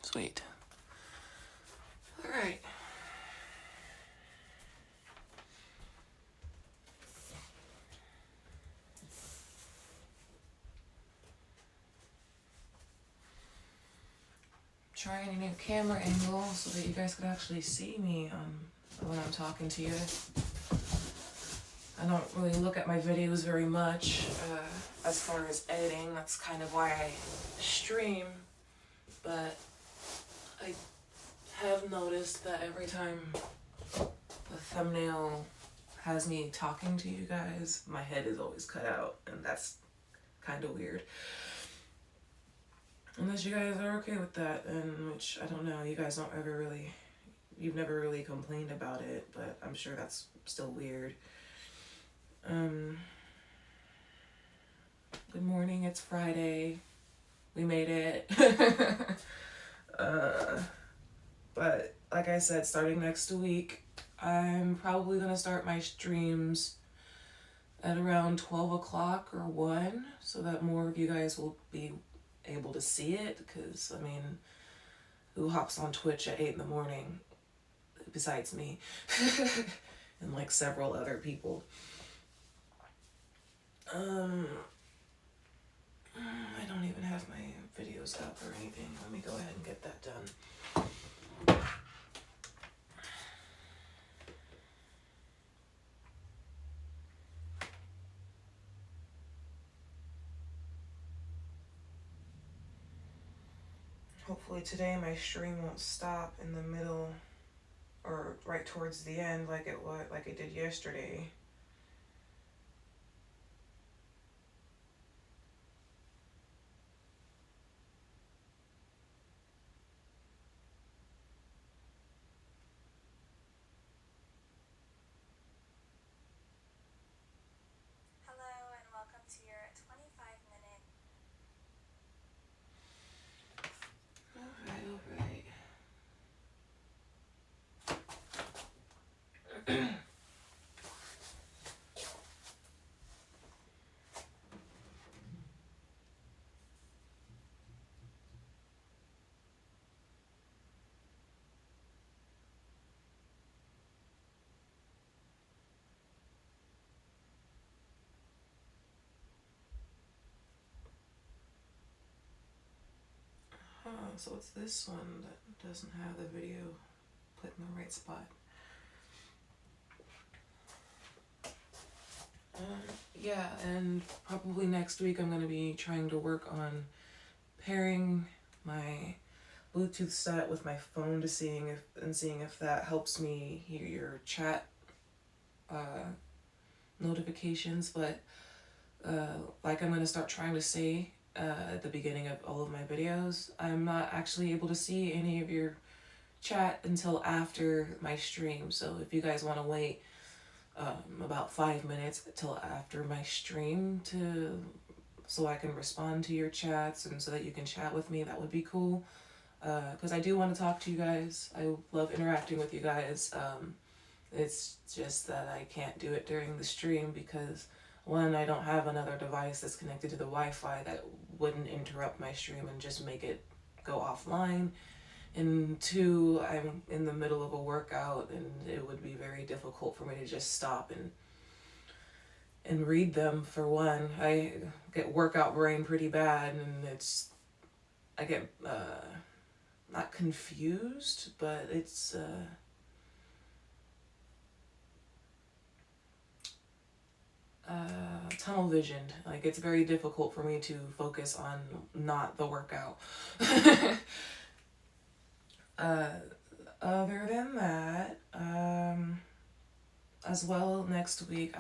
Sweet. All right. Trying a new camera angle so that you guys could actually see me when I'm talking to you. I don't really look at my videos very much as far as editing. That's kind of why I stream. But I have noticed that every time the thumbnail has me talking to you guys, my head is always cut out, and that's kind of weird. Unless you guys are okay with that, and which I don't know, you guys don't ever really, you've never really complained about it, but I'm sure that's still weird. Good morning, it's Friday. We made it. But like I said, starting next week, I'm probably going to start my streams at around 12 o'clock or 1, so that more of you guys will be able to see it, because, I mean, who hops on Twitch at 8 in the morning besides me? And like several other people. I don't even have my videos up or anything. Let me go ahead and get that done. Hopefully today my stream won't stop in the middle or right towards the end like it did yesterday. Hello and welcome to your 25-minute. All right. So it's this one that doesn't have the video put in the right spot. Yeah, and probably next week I'm going to be trying to work on pairing my Bluetooth set with my phone to seeing if that helps me hear your chat notifications. But like I'm going to start trying to say at the beginning of all of my videos, I'm not actually able to see any of your chat until after my stream. So if you guys want to wait about 5 minutes till after my stream so I can respond to your chats and so that you can chat with me, that would be cool. Because I do want to talk to you guys. I love interacting with you guys. It's just that I can't do it during the stream because, one, I don't have another device that's connected to the Wi-Fi that wouldn't interrupt my stream and just make it go offline. And two, I'm in the middle of a workout and it would be very difficult for me to just stop and read them. For one, I get workout brain pretty bad, and I get not confused, but it's tunnel visioned. Like, it's very difficult for me to focus on not the workout. Other than that, as well, next week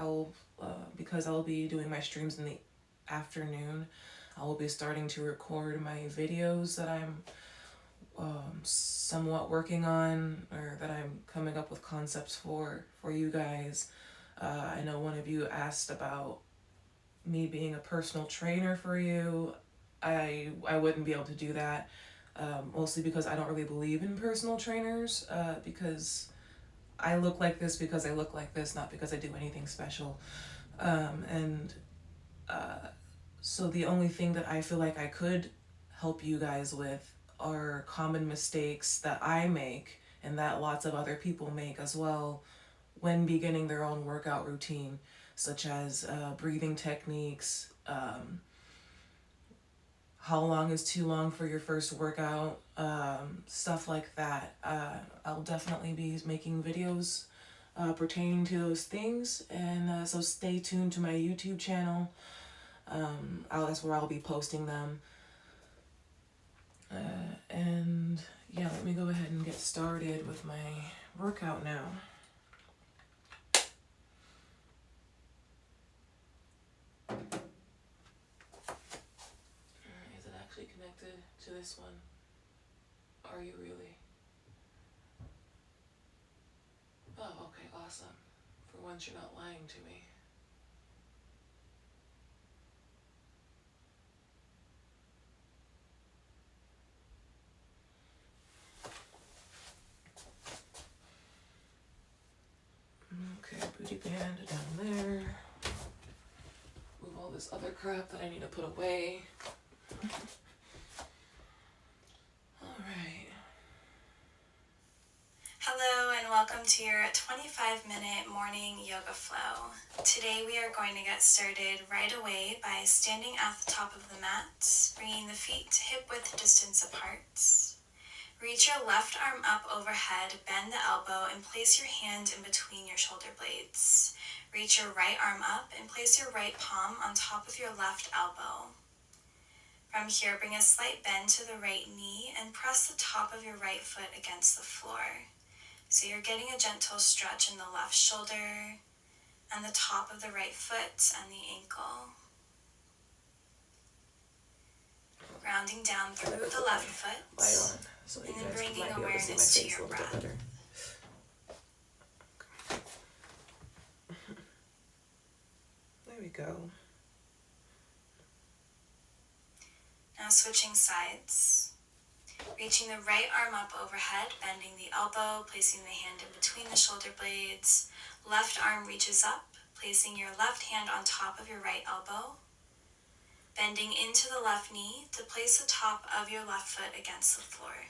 because I'll be doing my streams in the afternoon, I will be starting to record my videos that I'm somewhat working on, or that I'm coming up with concepts for you guys. I know one of you asked about me being a personal trainer for you. I wouldn't be able to do that, mostly because I don't really believe in personal trainers, because I look like this because I look like this, not because I do anything special. So the only thing that I feel like I could help you guys with are common mistakes that I make and that lots of other people make as well when beginning their own workout routine, such as breathing techniques, how long is too long for your first workout, stuff like that. I'll definitely be making videos pertaining to those things, and so stay tuned to my YouTube channel. That's where I'll be posting them. And yeah, let me go ahead and get started with my workout now. Is it actually connected to this one? Are you really? Oh, okay, awesome. For once, you're not lying to me. Okay, booty band down there. Move all this other crap that I need to put away. Alright. Hello and welcome to your 25-minute morning yoga flow. Today we are going to get started right away by standing at the top of the mat, bringing the feet hip-width distance apart. Reach your left arm up overhead, bend the elbow, and place your hand in between your shoulder blades. Reach your right arm up and place your right palm on top of your left elbow. From here, bring a slight bend to the right knee and press the top of your right foot against the floor. So you're getting a gentle stretch in the left shoulder and the top of the right foot and the ankle. Grounding down through the left foot. Light on, so and you then guys bringing might be able to see my awareness to face a your little bit breath. better. There we go. Now switching sides. Reaching the right arm up overhead, bending the elbow, placing the hand in between the shoulder blades. Left arm reaches up, placing your left hand on top of your right elbow. Bending into the left knee to place the top of your left foot against the floor.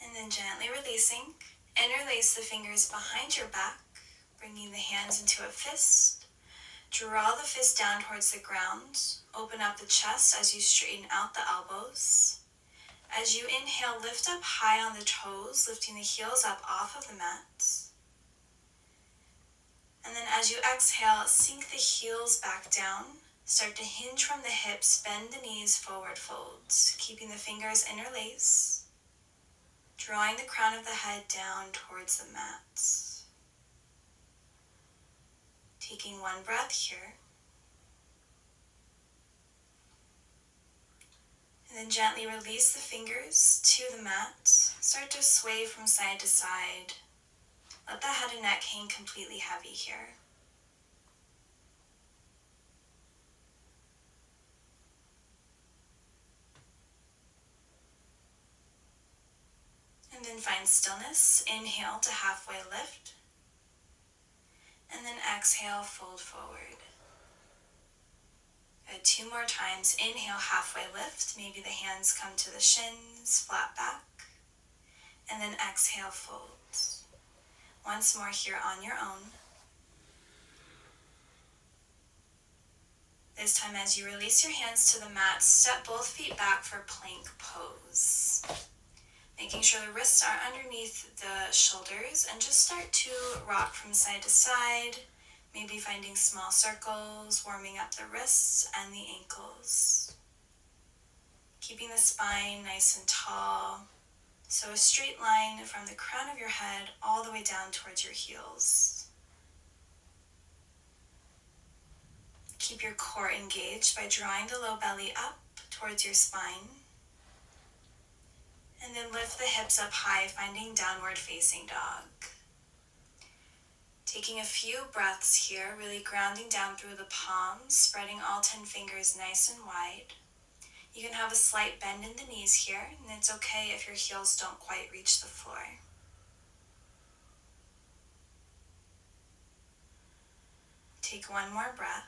And then gently releasing, interlace the fingers behind your back, bringing the hands into a fist. Draw the fist down towards the ground. Open up the chest as you straighten out the elbows. As you inhale, lift up high on the toes, lifting the heels up off of the mat. And then as you exhale, sink the heels back down. Start to hinge from the hips, bend the knees, forward fold, keeping the fingers interlace. Drawing the crown of the head down towards the mat. Taking one breath here. And then gently release the fingers to the mat. Start to sway from side to side. Let the head and neck hang completely heavy here. And then find stillness. Inhale to halfway lift. And then exhale, fold forward. Good. 2 more times. Inhale, halfway lift. Maybe the hands come to the shins, flat back. And then exhale, fold. Once more here on your own. This time as you release your hands to the mat, step both feet back for plank pose. Making sure the wrists are underneath the shoulders and just start to rock from side to side, maybe finding small circles, warming up the wrists and the ankles. Keeping the spine nice and tall, so a straight line from the crown of your head all the way down towards your heels. Keep your core engaged by drawing the low belly up towards your spine. And then lift the hips up high, finding downward facing dog. Taking a few breaths here, really grounding down through the palms, spreading all 10 fingers nice and wide. You can have a slight bend in the knees here, and it's okay if your heels don't quite reach the floor. Take one more breath.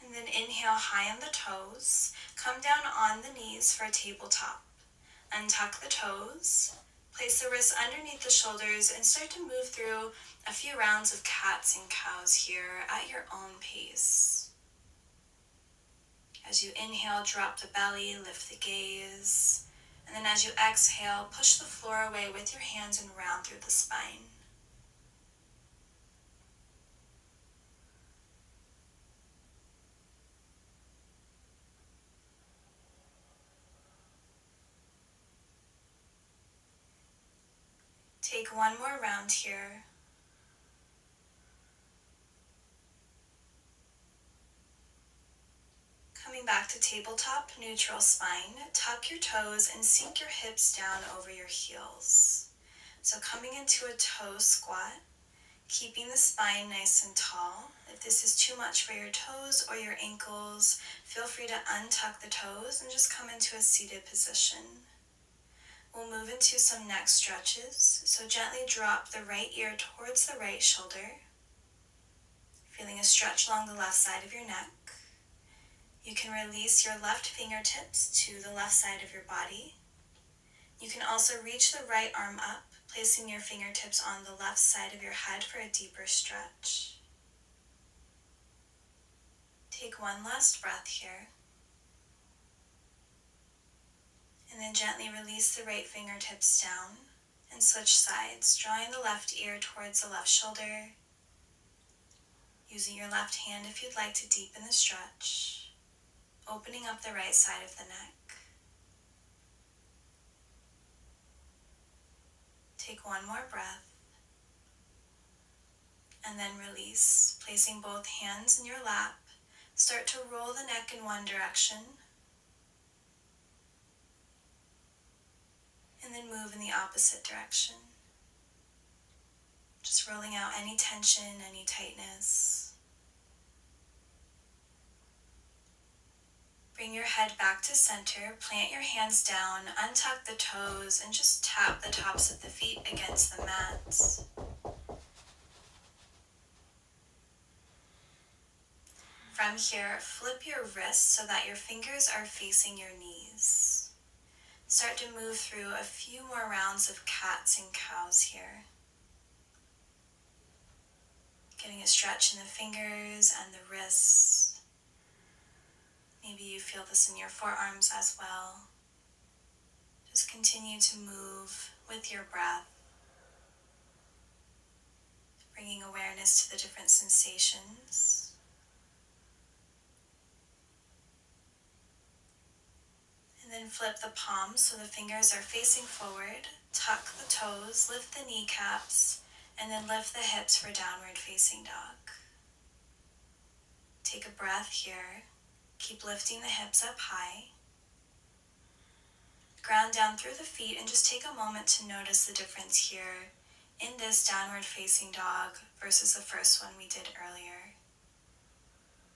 And then inhale high on the toes. Come down on the knees for a tabletop. Untuck the toes. Place the wrists underneath the shoulders and start to move through a few rounds of cats and cows here at your own pace. As you inhale, drop the belly, lift the gaze. And then as you exhale, push the floor away with your hands and round through the spine. Take one more round here. Coming back to tabletop, neutral spine, tuck your toes and sink your hips down over your heels. So coming into a toe squat, keeping the spine nice and tall. If this is too much for your toes or your ankles, feel free to untuck the toes and just come into a seated position. We'll move into some neck stretches, so gently drop the right ear towards the right shoulder, feeling a stretch along the left side of your neck. You can release your left fingertips to the left side of your body. You can also reach the right arm up, placing your fingertips on the left side of your head for a deeper stretch. Take one last breath here. And then gently release the right fingertips down and switch sides, drawing the left ear towards the left shoulder, using your left hand if you'd like to deepen the stretch, opening up the right side of the neck. Take one more breath, and then release, placing both hands in your lap. Start to roll the neck in one direction, and then move in the opposite direction. Just rolling out any tension, any tightness. Bring your head back to center, plant your hands down, untuck the toes, and just tap the tops of the feet against the mat. From here, flip your wrists so that your fingers are facing your knees. Start to move through a few more rounds of cats and cows here. Getting a stretch in the fingers and the wrists. Maybe you feel this in your forearms as well. Just continue to move with your breath, bringing awareness to the different sensations. And then flip the palms so the fingers are facing forward. Tuck the toes, lift the kneecaps, and then lift the hips for downward facing dog. Take a breath here. Keep lifting the hips up high. Ground down through the feet and just take a moment to notice the difference here in this downward facing dog versus the first one we did earlier.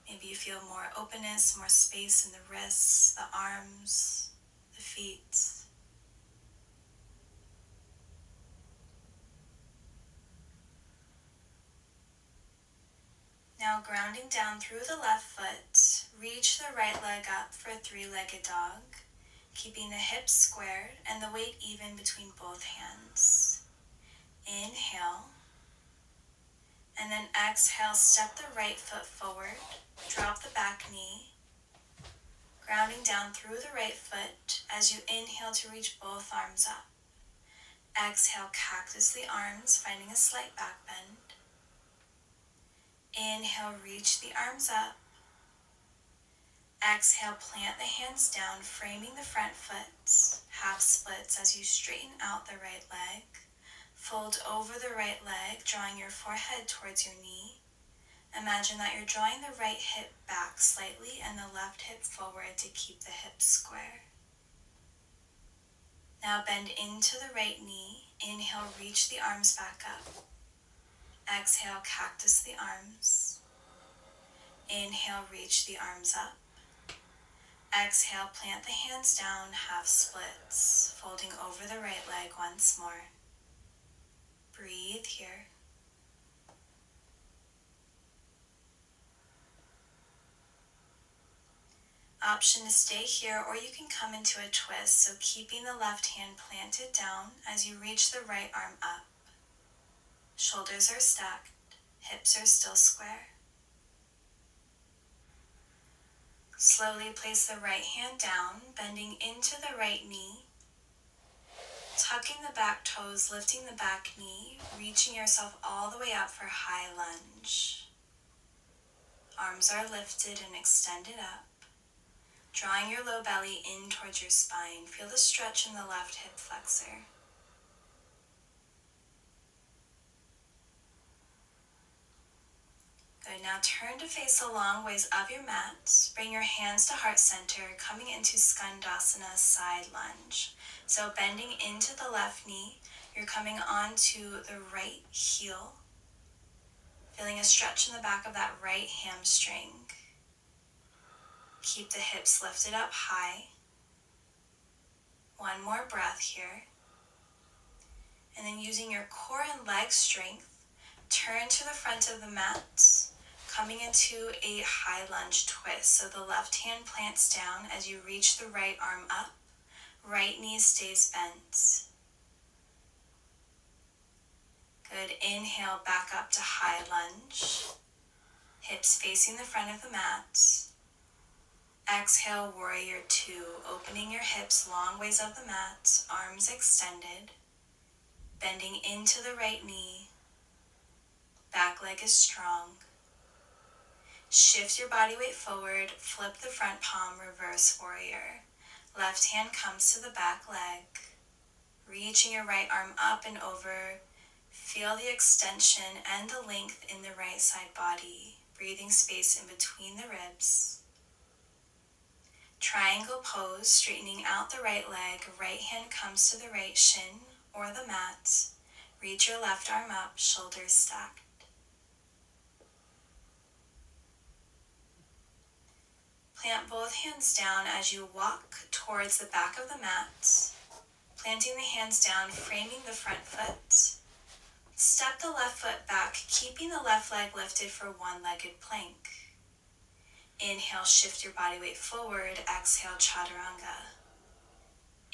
Maybe you feel more openness, more space in the wrists, the arms, the feet. Now grounding down through the left foot, reach the right leg up for a three-legged dog, keeping the hips squared and the weight even between both hands. Inhale, and then exhale, step the right foot forward, drop the back knee, grounding down through the right foot as you inhale to reach both arms up. Exhale, cactus the arms, finding a slight back bend. Inhale, reach the arms up. Exhale, plant the hands down, framing the front foot, half splits as you straighten out the right leg. Fold over the right leg, drawing your forehead towards your knee. Imagine that you're drawing the right hip back slightly and the left hip forward to keep the hips square. Now bend into the right knee. Inhale, reach the arms back up. Exhale, cactus the arms. Inhale, reach the arms up. Exhale, plant the hands down, half splits, folding over the right leg once more. Breathe here. Option to stay here, or you can come into a twist, so keeping the left hand planted down as you reach the right arm up. Shoulders are stacked, hips are still square. Slowly place the right hand down, bending into the right knee. Tucking the back toes, lifting the back knee, reaching yourself all the way up for high lunge. Arms are lifted and extended up. Drawing your low belly in towards your spine. Feel the stretch in the left hip flexor. Good, now turn to face the long ways of your mat. Bring your hands to heart center, coming into Skandasana, side lunge. So bending into the left knee, you're coming onto the right heel. Feeling a stretch in the back of that right hamstring. Keep the hips lifted up high. One more breath here. And then using your core and leg strength, turn to the front of the mat, coming into a high lunge twist. So the left hand plants down as you reach the right arm up. Right knee stays bent. Good. Inhale, back up to high lunge. Hips facing the front of the mat. Exhale, warrior two, opening your hips long ways of the mat, arms extended, bending into the right knee, back leg is strong. Shift your body weight forward, flip the front palm, reverse warrior. Left hand comes to the back leg, reaching your right arm up and over. Feel the extension and the length in the right side body, breathing space in between the ribs. Triangle pose, straightening out the right leg, right hand comes to the right shin or the mat. Reach your left arm up, shoulders stacked. Plant both hands down as you walk towards the back of the mat, planting the hands down, framing the front foot. Step the left foot back, keeping the left leg lifted for one-legged plank. Inhale, shift your body weight forward. Exhale, chaturanga.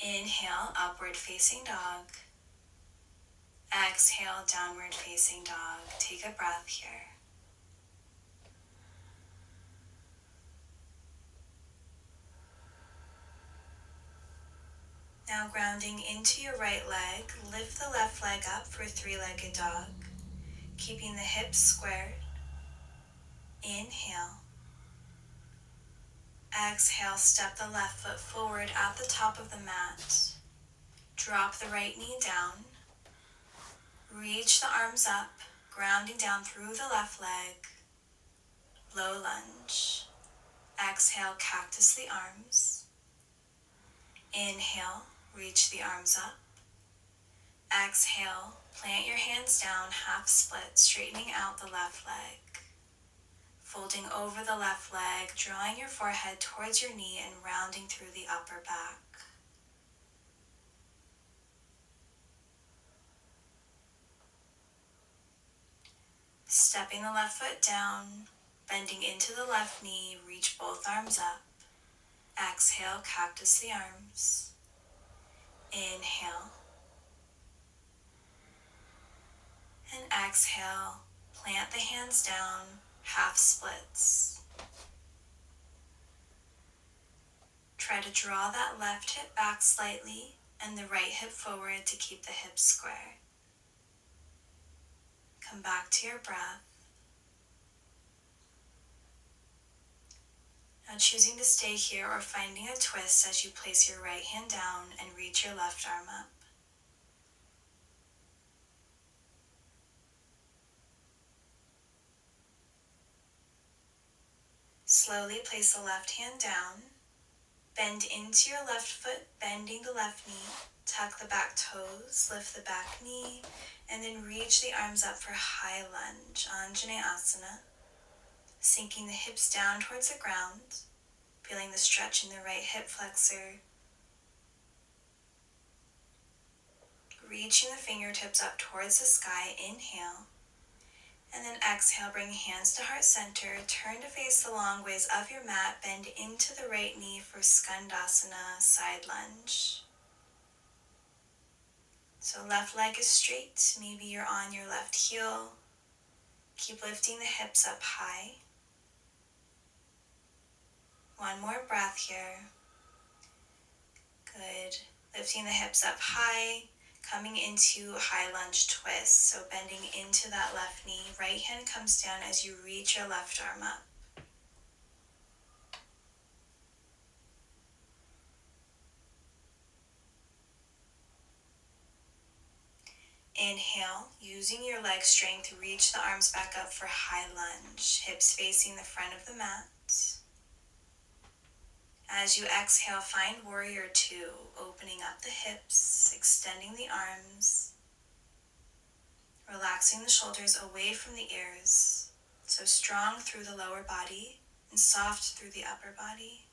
Inhale, upward facing dog. Exhale, downward facing dog. Take a breath here. Now grounding into your right leg, lift the left leg up for three-legged dog, keeping the hips squared. Inhale. Exhale, step the left foot forward at the top of the mat. Drop the right knee down. Reach the arms up, grounding down through the left leg. Low lunge. Exhale, cactus the arms. Inhale, reach the arms up. Exhale, plant your hands down, half split, straightening out the left leg. Folding over the left leg, drawing your forehead towards your knee and rounding through the upper back. Stepping the left foot down, bending into the left knee, reach both arms up. Exhale, cactus the arms. Inhale. And exhale, plant the hands down, half splits. Try to draw that left hip back slightly and the right hip forward to keep the hips square. Come back to your breath. Now choosing to stay here or finding a twist as you place your right hand down and reach your left arm up. Slowly place the left hand down. Bend into your left foot, bending the left knee. Tuck the back toes, lift the back knee, and then reach the arms up for high lunge, Anjaneyasana. Sinking the hips down towards the ground, feeling the stretch in the right hip flexor. Reaching the fingertips up towards the sky, inhale. And then exhale, bring hands to heart center, turn to face the long ways of your mat, bend into the right knee for Skandasana, side lunge. So left leg is straight, maybe you're on your left heel. Keep lifting the hips up high. One more breath here. Good. Lifting the hips up high, coming into high lunge twist. So bending into that left knee. Right hand comes down as you reach your left arm up. Inhale, using your leg strength, reach the arms back up for high lunge. Hips facing the front of the mat. As you exhale, find warrior two, opening up the hips, extending the arms, relaxing the shoulders away from the ears, so strong through the lower body and soft through the upper body.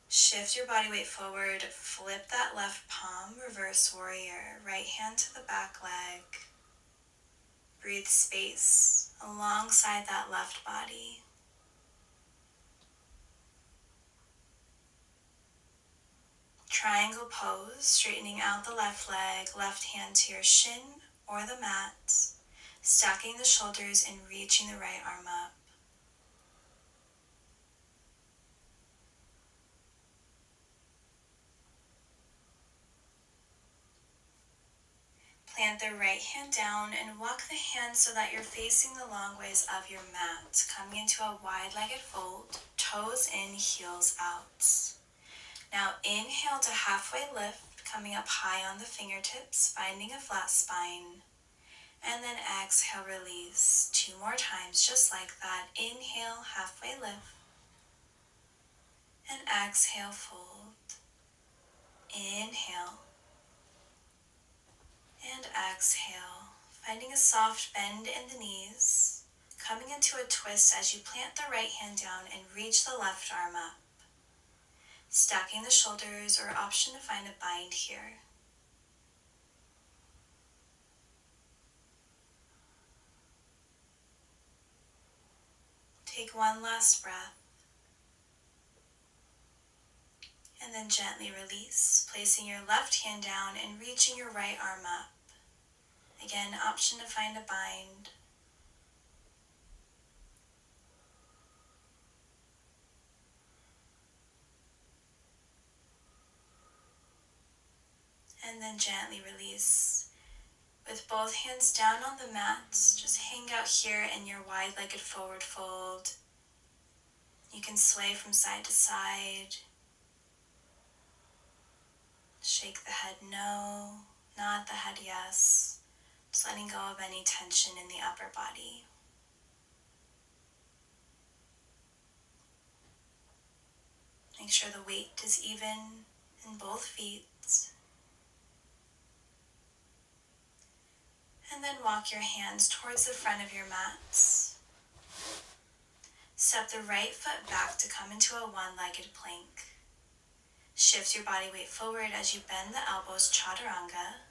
Shift your body weight forward, flip that left palm, reverse warrior, right hand to the back leg. Breathe space alongside that left body. Triangle pose, straightening out the left leg, left hand to your shin or the mat, stacking the shoulders and reaching the right arm up. Plant the right hand down and walk the hands so that you're facing the long ways of your mat, coming into a wide-legged fold, toes in, heels out. Now inhale to halfway lift, coming up high on the fingertips, finding a flat spine. And then exhale, release. 2 more times, just like that. Inhale, halfway lift. And exhale, fold. Inhale. And exhale. Finding a soft bend in the knees. Coming into a twist as you plant the right hand down and reach the left arm up. Stacking the shoulders, or option to find a bind here. Take one last breath. And then gently release, placing your left hand down and reaching your right arm up. Again, option to find a bind. And then gently release. With both hands down on the mat, just hang out here in your wide-legged forward fold. You can sway from side to side. Shake the head no, nod the head yes. Just letting go of any tension in the upper body. Make sure the weight is even in both feet. And then walk your hands towards the front of your mat. Step the right foot back to come into a one-legged plank. Shift your body weight forward as you bend the elbows, chaturanga.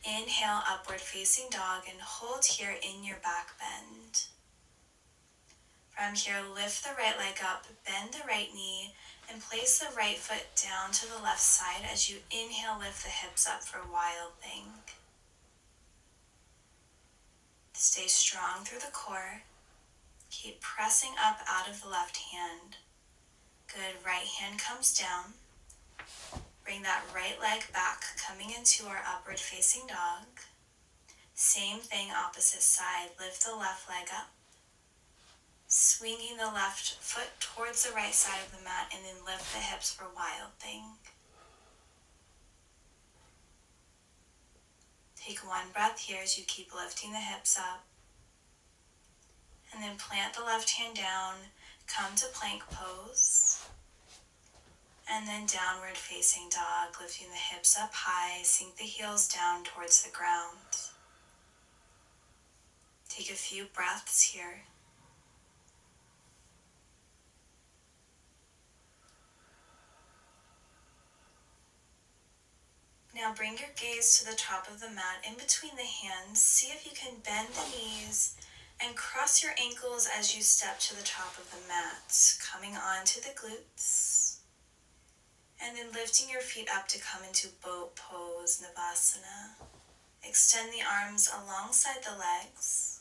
Inhale, upward facing dog, and hold here in your back bend. From here, lift the right leg up, bend the right knee, and place the right foot down to the left side as you inhale, lift the hips up for wild thing. Stay strong through the core. Keep pressing up out of the left hand. Good, right hand comes down. Bring that right leg back, coming into our upward facing dog. Same thing, opposite side. Lift the left leg up. Swinging the left foot towards the right side of the mat, and then lift the hips for wild thing. Take one breath here as you keep lifting the hips up. And then plant the left hand down, Come to plank pose. And then downward facing dog, lifting the hips up high, sink the heels down towards the ground. Take a few breaths here. Now bring your gaze to the top of the mat in between the hands. See if you can bend the knees and cross your ankles as you step to the top of the mat, coming onto the glutes. And then lifting your feet up to come into boat pose, Navasana. Extend the arms alongside the legs.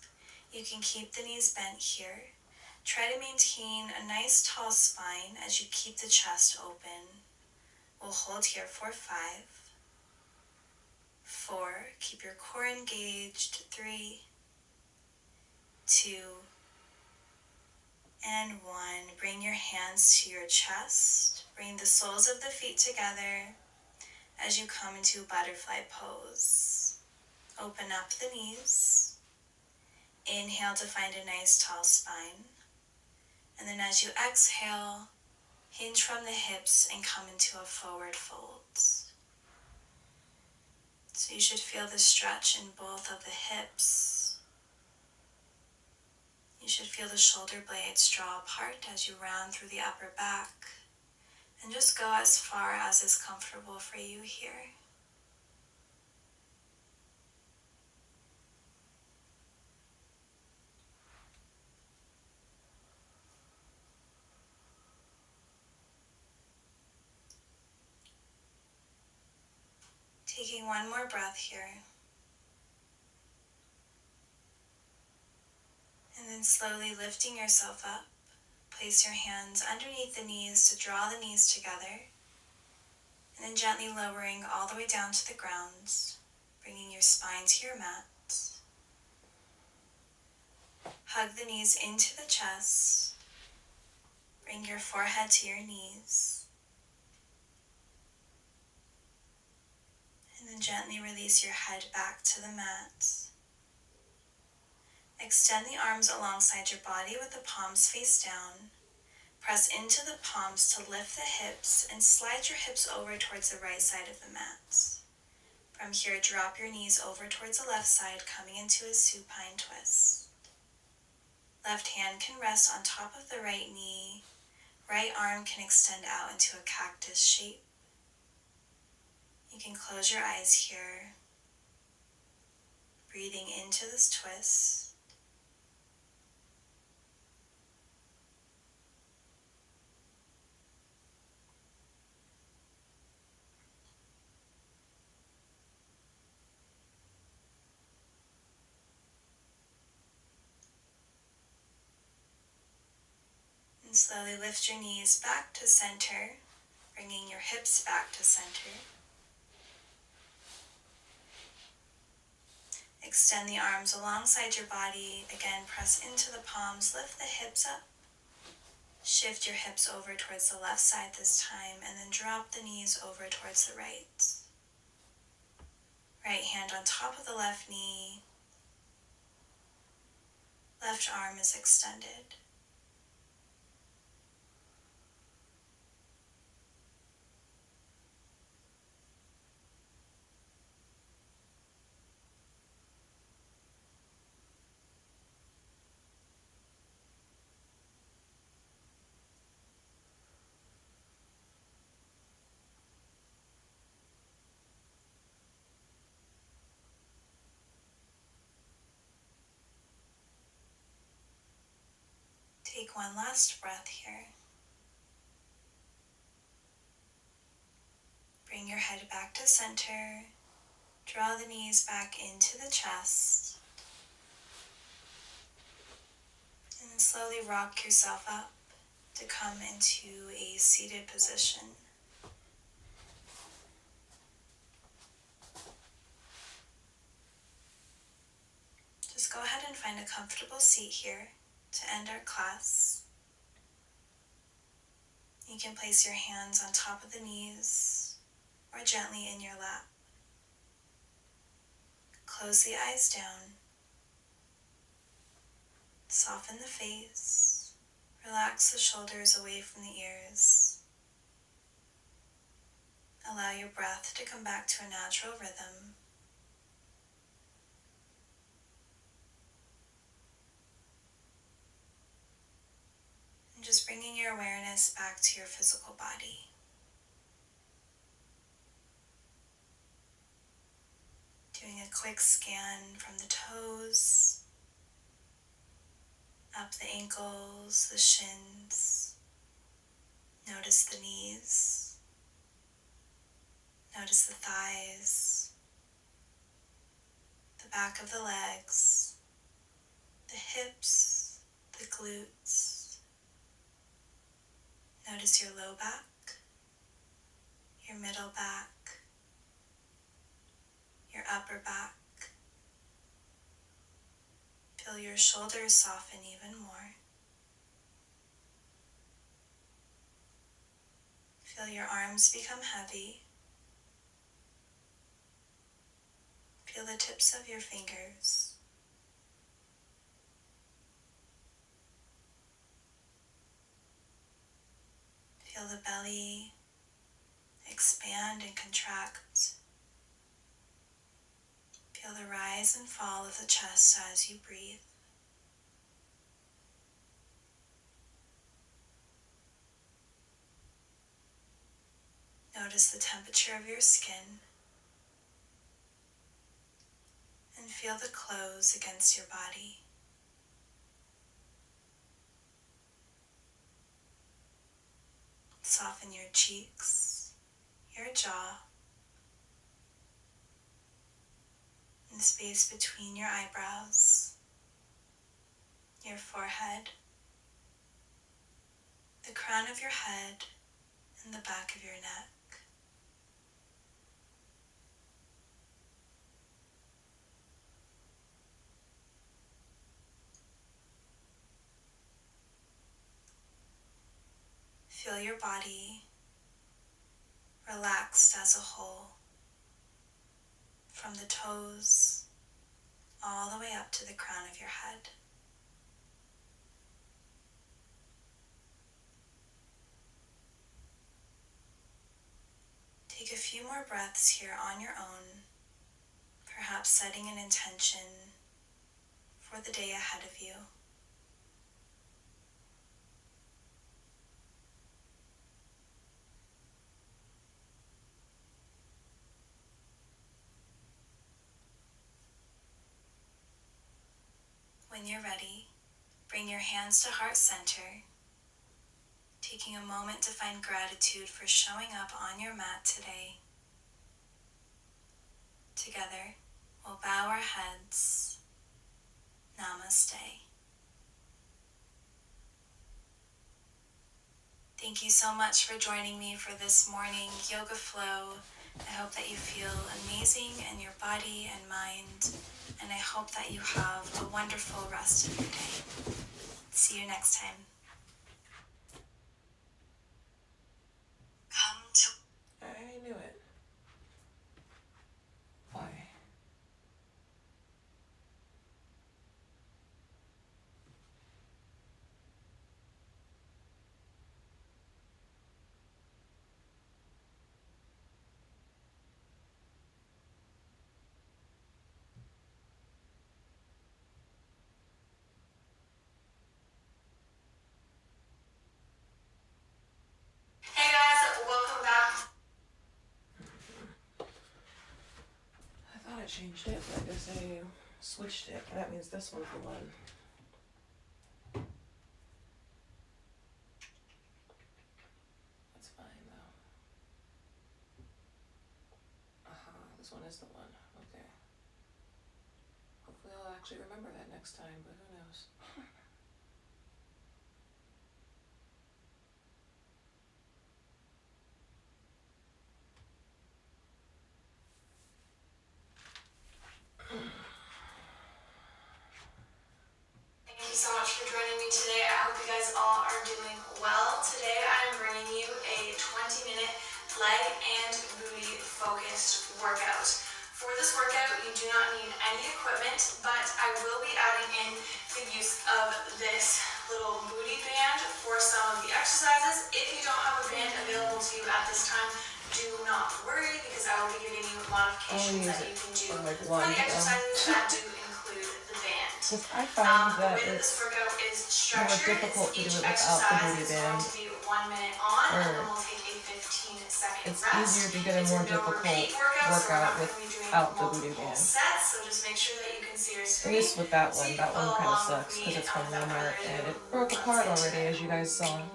You can keep the knees bent here. Try to maintain a nice tall spine as you keep the chest open. We'll hold here for 5, 4, keep your core engaged, 3, 2, and 1. Bring your hands to your chest. Bring the soles of the feet together as you come into butterfly pose. Open up the knees. Inhale to find a nice tall spine. And then as you exhale, hinge from the hips and come into a forward fold. So you should feel the stretch in both of the hips. You should feel the shoulder blades draw apart as you round through the upper back. And just go as far as is comfortable for you here. Taking one more breath here. And then slowly lifting yourself up. Place your hands underneath the knees to draw the knees together. And then gently lowering all the way down to the ground, bringing your spine to your mat. Hug the knees into the chest. Bring your forehead to your knees. And then gently release your head back to the mat. Extend the arms alongside your body with the palms face down. Press into the palms to lift the hips and slide your hips over towards the right side of the mat. From here, drop your knees over towards the left side, coming into a supine twist. Left hand can rest on top of the right knee. Right arm can extend out into a cactus shape. You can close your eyes here, breathing into this twist. And slowly lift your knees back to center, bringing your hips back to center. Extend the arms alongside your body. Again, press into the palms, lift the hips up. Shift your hips over towards the left side this time, and then drop the knees over towards the right. Right hand on top of the left knee. Left arm is extended. Take one last breath here. Bring your head back to center. Draw the knees back into the chest. And then slowly rock yourself up to come into a seated position. Just go ahead and find a comfortable seat here to end our class. You can place your hands on top of the knees or gently in your lap. Close the eyes down. Soften the face. Relax the shoulders away from the ears. Allow your breath to come back to a natural rhythm. And just bringing your awareness back to your physical body. Doing a quick scan from the toes, up the ankles, the shins. Notice the knees. Notice the thighs, the back of the legs, the hips, the glutes. Notice your low back, your middle back, your upper back. Feel your shoulders soften even more. Feel your arms become heavy. Feel the tips of your fingers. Feel the belly expand and contract. Feel the rise and fall of the chest as you breathe. Notice the temperature of your skin and feel the clothes against your body. Soften your cheeks, your jaw, and the space between your eyebrows, your forehead, the crown of your head, and the back of your neck. Feel your body relaxed as a whole, from the toes all the way up to the crown of your head. Take a few more breaths here on your own, perhaps setting an intention for the day ahead of you. When you're ready, bring your hands to heart center, taking a moment to find gratitude for showing up on your mat today. Together, we'll bow our heads. Namaste. Thank you so much for joining me for this morning yoga flow. I hope that you feel amazing in your body and mind, and I hope that you have a wonderful rest of your day. See you next time. I knew it. Why? Hey guys, welcome back. I thought I changed it, but I guess I switched it. That means this one's the one. That's fine though. This one is the one. Okay. Hopefully I'll actually remember that next time, but who knows. Thank you so much for joining me today. I hope you guys all are doing well. Today I'm bringing you a 20-minute leg and booty focused workout. For this workout, you do not need any equipment, but I will be adding in the use of this little booty band for some of the exercises. If you don't have a band available to you at this time, do not worry, because I will be giving you modifications that you can do for the exercises that do include the band. Because I find that the way it's this workout is more structured difficult to do each it without the exercise booty is band. going to be 1 minute on, and then we'll take a 15-second It's rest. easier to get a more difficult workout without the booty band. Sets, so just make sure that you can see your At screen. least with that one kind of sucks because it's from Walmart and it broke apart already, as you guys saw. Alright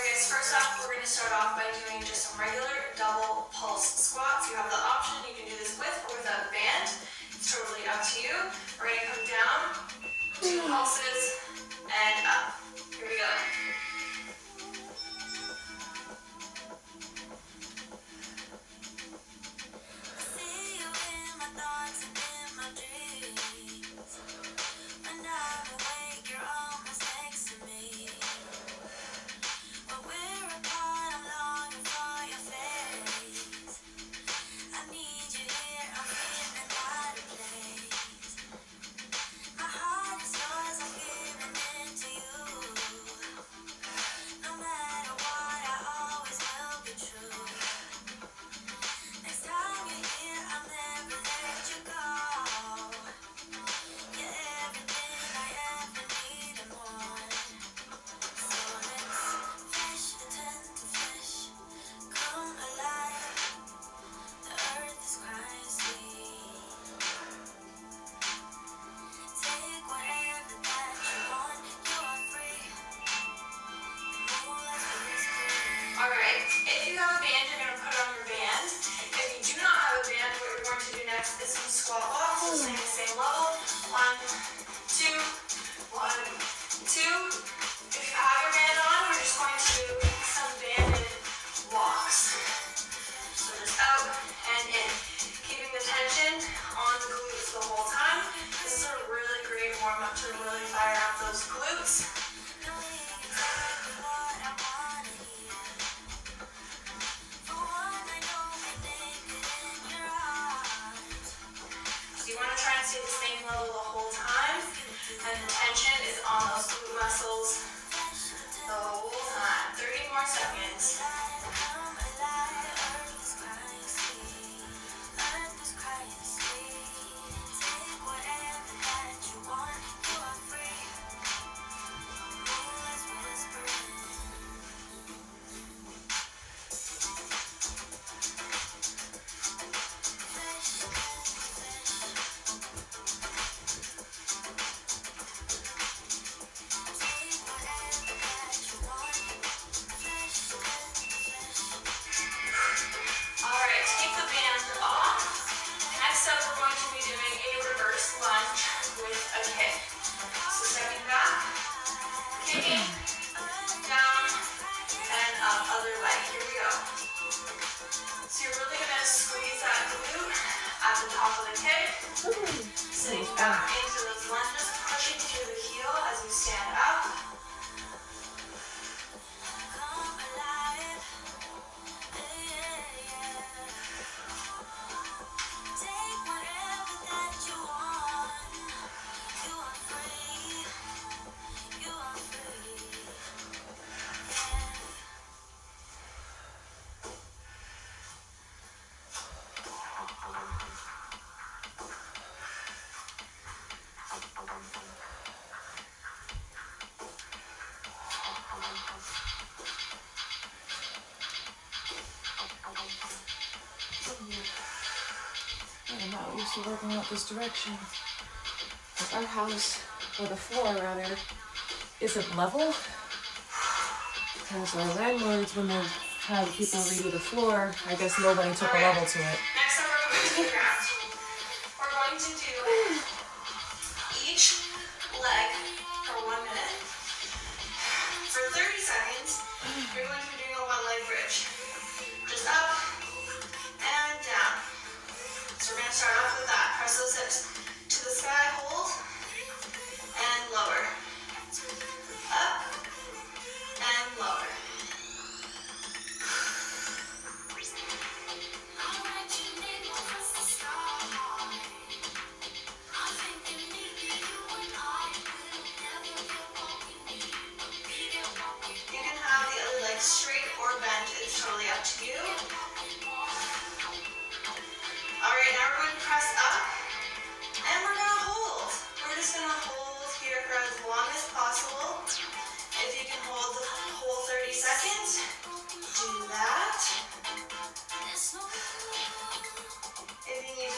guys, first off, we're going to start off by doing just some regular double pulse squats. You have the option, you can do this with or without a band. It's totally up to you. We're going to come down, 2 pulses, and up. Here we go. Alright, if you have a band, you're going to put on your band. If you do not have a band, what you're going to do next is some squat walks, so staying the same level. 1, 2, 1, 2. If you have your band on, we're just going to do some banded walks. So just out and in. Keeping the tension on the glutes the whole time. This is a really great warm-up to really fire up those glutes. You want to try and stay the same level the whole time, and the tension is on those glute muscles the whole time. 30 more seconds. Alright, take the band off. Next up, we're going to be doing a reverse lunge with a kick. So stepping back, kicking, down, and up, other leg. Here we go. So you're really going to squeeze that glute at the top of the kick. Sitting back into those lunges, pushing through the heel as you stand up. I'm not used to working out this direction. Like our house, or the floor rather, isn't level. Because our landlords, when they had people redo the floor, I guess nobody took a level to it. Next up, we're going to do ground. We're going to do each leg for 1 minute. For 30 seconds, you're going to be doing a 1-leg bridge. Just up and down. So we're going to start off with that. Press those hips to the sky, hold, and lower. Up and lower.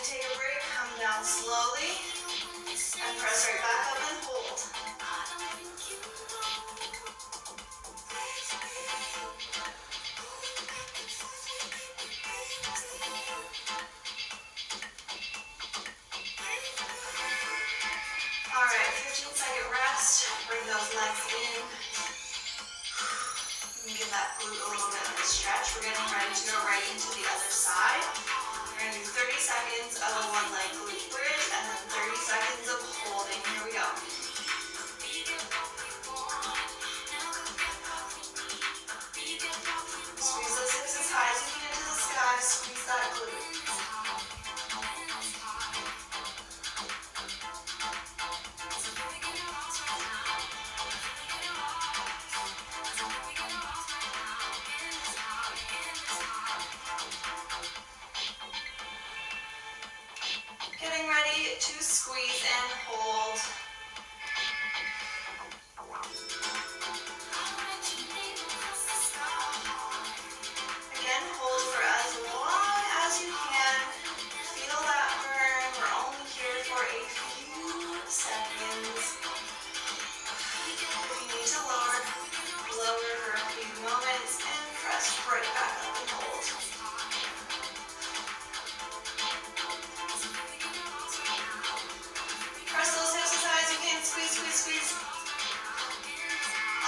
take a break, come down slowly, and press right back up and hold. Alright, 15-second rest. Bring those legs in. Give that glute a little bit of a stretch. We're getting ready to go right into the other side. We're going to do 30 seconds of a one leg glute bridge and then 30 seconds of holding. Here we go. Squeeze those hips as high as you can into the sky. Squeeze that glute. Getting ready to squeeze and hold. Again, hold for as long as you can. Feel that burn. We're only here for a few seconds. If you need to lower for a few moments and press right back up and hold. Press those hips as high as you can. Squeeze, squeeze, squeeze.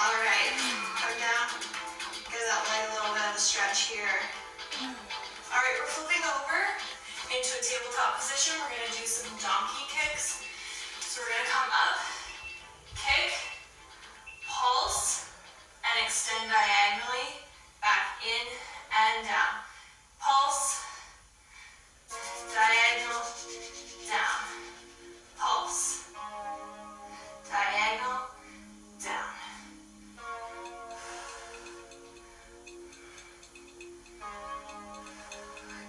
All right, come down. Give that leg a little bit of a stretch here. All right, we're flipping over into a tabletop position. We're going to do some donkey kicks. So we're going to come up, kick, pulse, and extend diagonally back in and down. Pulse, diagonal, down. Pulse, diagonal, down.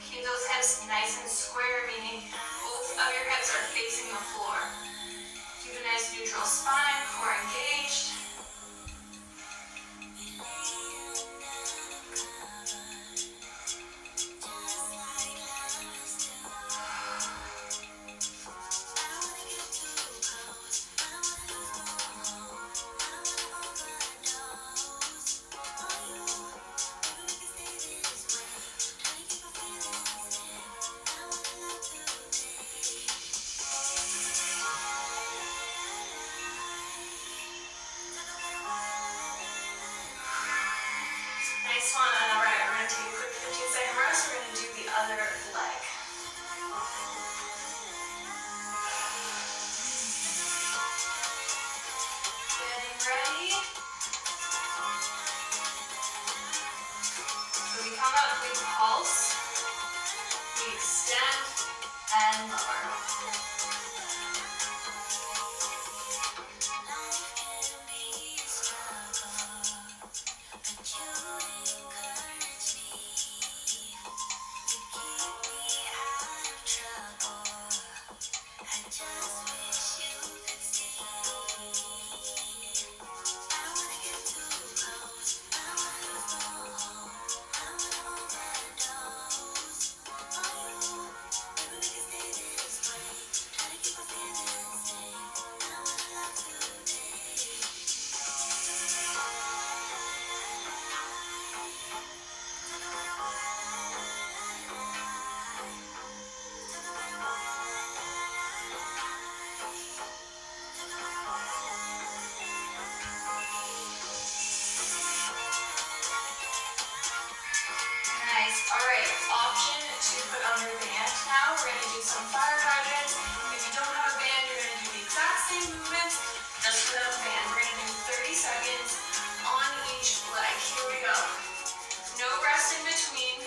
Keep those hips nice and square, meaning both of your hips are facing the floor. Keep a nice neutral spine, core engaged. Nice one. All right, we're going to take a quick 15-second rest. We're going to do the other leg. Getting ready. So we come up, we pulse, we extend, and lower. Nice. All right, option to put on your band now. We're going to do some fire hydrants. If you don't have a band, you're going to do the exact same movements, just without a band. We're going to do 30 seconds on each leg. Here we go. No rest in between.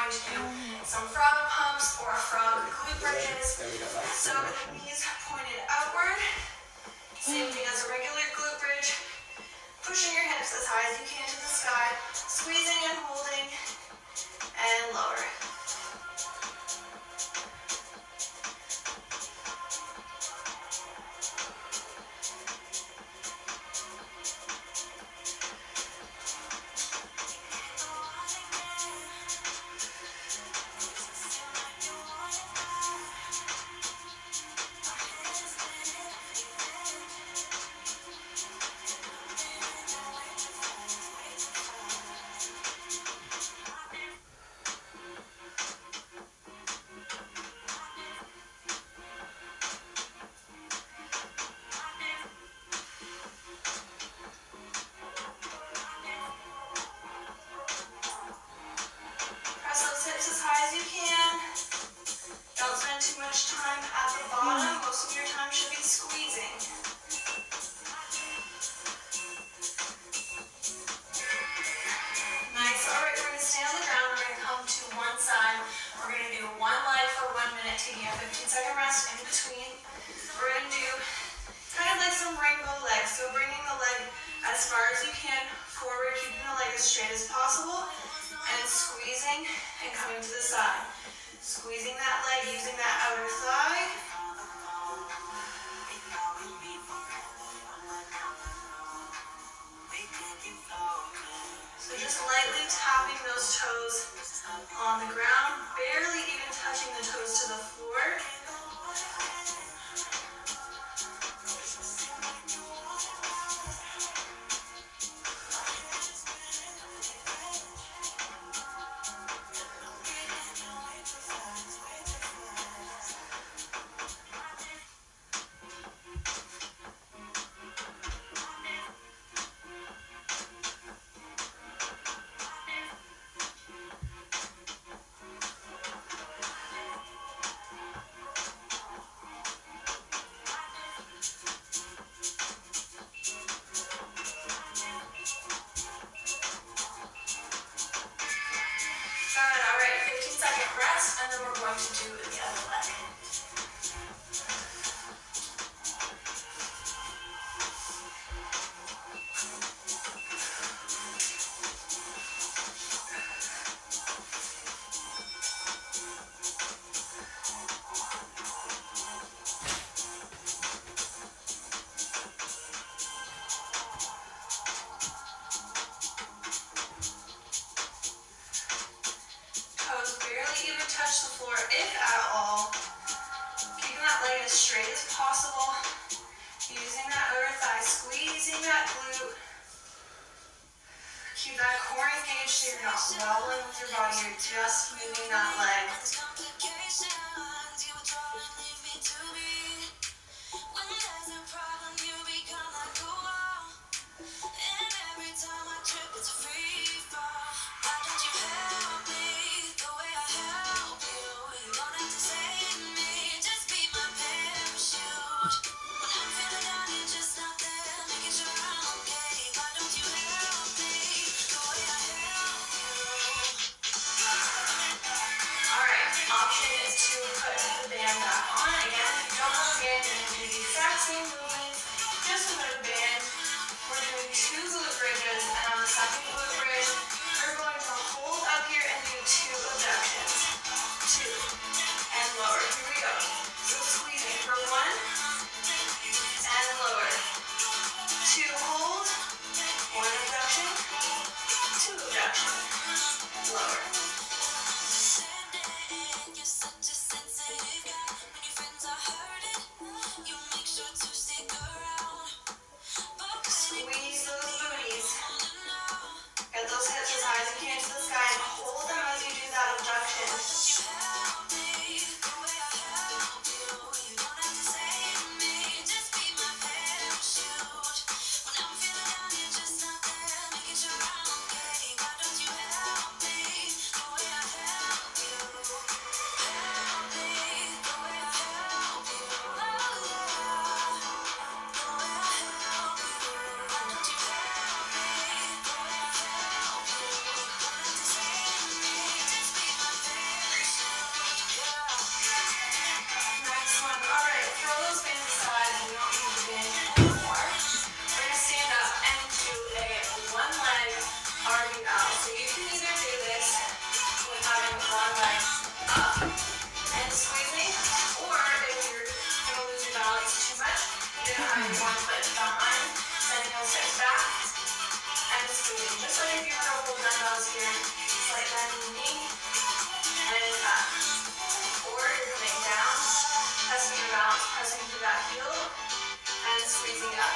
going to do some frog pumps or frog glute bridges. So with the knees pointed outward, same thing as a regular glute bridge. Pushing your hips as high as you can to the sky, squeezing and holding, and lower. Press those hips as high as you can. Don't spend too much time at the bottom. Most of your time should be squeezing. Nice. All right, we're going to stay on the ground. We're going to come to one side. We're going to do one leg for 1 minute, taking a 15-second rest in between. We're going to do kind of like some rainbow legs. So bringing the leg as far as you can forward, keeping the leg as straight as possible, and squeezing and coming to the side. Squeezing that leg, using that outer thigh. So just lightly tapping those toes on the ground, barely even touching the toes to the floor. Good, all right, 15-second rest, and then we're going to do the other leg. Toes barely even touch the floor, if at all. Keeping that leg as straight as possible. Using that outer thigh, squeezing that glute. Keep that core engaged so you're not wobbling with your body, you're just moving that leg. Option is to put the band back on. Again, if you don't have a band, you're going to do the exact same movement, just without a band. We're doing 2 glute bridges, and on the second glute bridge, we're going to hold up here and do 2 abductions. 2, and lower. Here we go. So squeezing for 1, and lower. 2, hold, 1 abduction, 2 abduction, lower. Squeeze those bending knee, and up. Or you're coming down, testing your balance, pressing through that heel, and squeezing up.